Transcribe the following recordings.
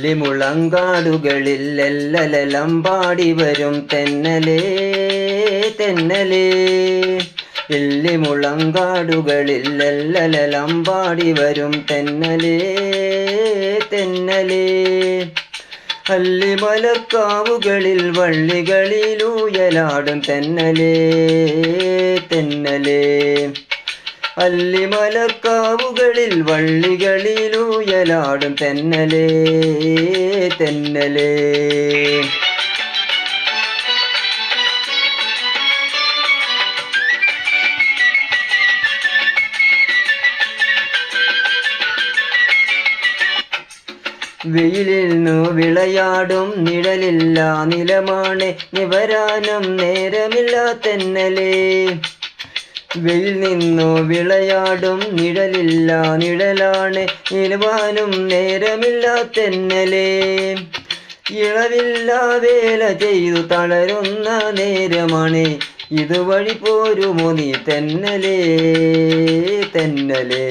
എല്ലിമുളങ്കാടുകളിൽ എല്ലലലം പാടി വരും തെന്നലേ തെന്നലേ. എല്ലിമുളങ്കാടുകളിൽ എല്ലലലം പാടി വരും തെന്നലേ തെന്നലേ. അല്ലിമലർക്കാവുകളിൽ വള്ളികളിലൂയലാടും തെന്നലേ തെന്നലേ. അല്ലിമലർക്കാവുകളിൽ വള്ളികളിലൂയലാടും തെന്നലേ തെന്നലേ. വെയിലിന്നു വിളയാടും നിഴലില്ല നിലമാണ് നിവരാനും നേരമില്ല തെന്നലേ. വെയിൽ നിന്നു വിളയാടും നിഴലില്ല നിഴലാണ് നിലവാനും നേരമില്ല തെന്നലേ. ഇളവില്ല വേല ചെയ്തു തളരുന്ന നേരമാണ് ഇതുവഴി പോരുമോ നീ തെന്നലേ തെന്നലേ.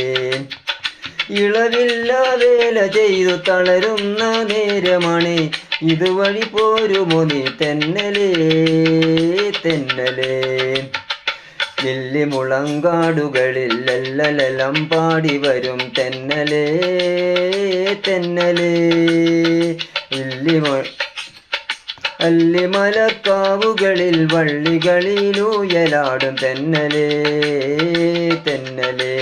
ഇളവില്ല വേല ചെയ്തു തളരുന്ന നേരമാണ് ഇതുവഴി പോരുമോ നീ തെന്നലേ തെന്നലേ. എല്ലിമുളങ്കാടുകളിൽ എല്ലലലം പാടി വരും തെന്നലേ തെന്നലേ. അല്ലിമലക്കാവുകളിൽ വള്ളികളിലൂയലാടും തെന്നലേ തെന്നലേ.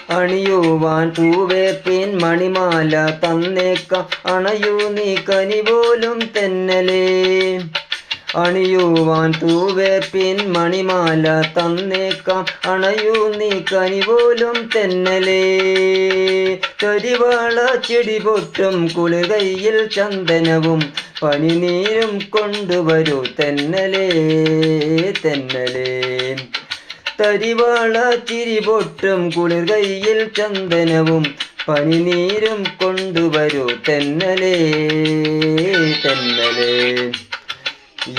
അണിയുവാൻ പൂവേപ്പിൻ മണിമാല തന്നേക്കാം അണയൂ നീ കനി പോലും തെന്നലേ. അണിയുവാൻ പൂവേപ്പിൻ മണിമാല തന്നേക്കാം അണയൂ നീ കനി പോലും തെന്നലേ. കരിവാള ചെടി പൊട്ടും കുളികയിൽ ചന്ദനവും പനിനീരും കൊണ്ടുവരൂ തെന്നലേ തെന്നലേ. തരിവാള ചിരി പൊട്ടും കുളിർകയിൽ ചന്ദനവും പനിനീരും കൊണ്ടുവരൂ തെന്നലേ തെന്നലേ.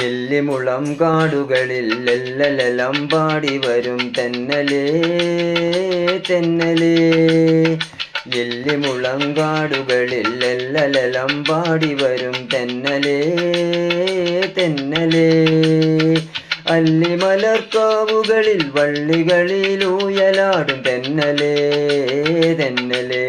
എല്ലിമുളം കാടുകളിൽ എല്ലലലം പാടി വരും തെന്നലേ തെന്നലേ. എല്ലിമുളം കാടുകളിൽ എല്ലലലം പാടി വരും തെന്നലേ തെന്നലേ. അല്ലിമലർക്കാവുകളിൽ വള്ളികളിലൂയലാടും തെന്നലേ തെന്നലേ.